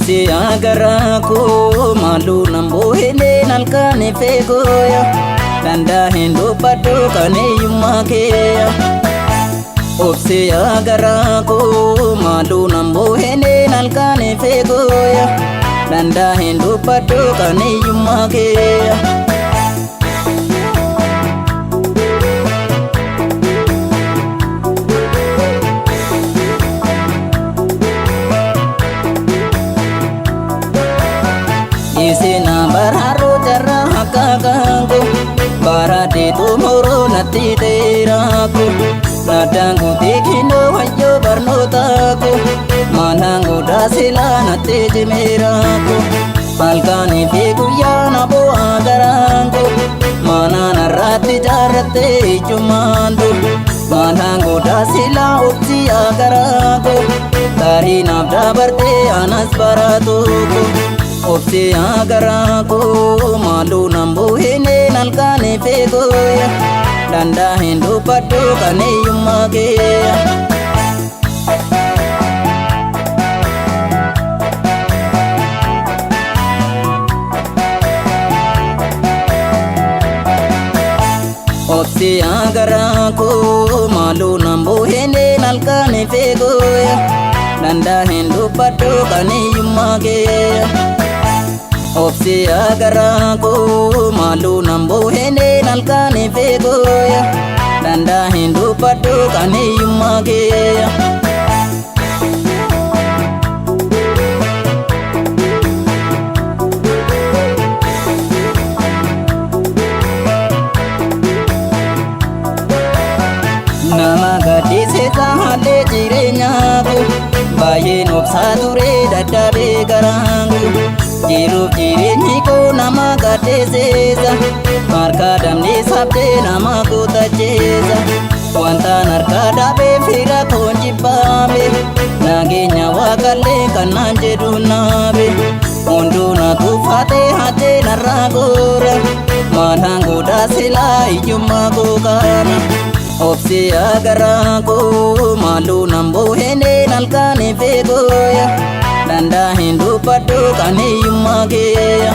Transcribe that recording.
obsi agaraku malu nambo hele nalkane fegoya danda hindu padu kane yumakeya obsi agaraku malu nambo hele nalkane fegoya danda hindu padu kane yumakeya Isina barharo jarra hakagangu barade tumoro nati teraku nadangu tikhindo hayyo barnotaku manangu dasila nati jimeraku palkani figuya nabo agarangu manana rati jarate chumandu manangu dasila upsi agarangu tari nabda barte anas baratuku obsi agaraku malu nambu hene nalkane fegoya danda hindu padu kane yumakeya obsi agaraku malu nambu hene nalkane fegoya danda hindu padu kane yumakeya obsi agaraku malu nambo hene nalkane fegoya danda hindu padu kane yumakeya nama gadise sahale jirenyaku bayin obsa dure daddabe garangu jiruuf jireenyi koo nama gadheesseessa marka damni sabde nama kutacheessa wantaan harka dhaabee fira koon jibbaame nageenya waaqallee kannaan jedhu naabe hunduu na tuufatee hatee narraa goora maalaan godhaa silaa iyyummaa koo kana obsi agaraku malu nambo hene nalkane fegoya danda hindu padu kane yumakeya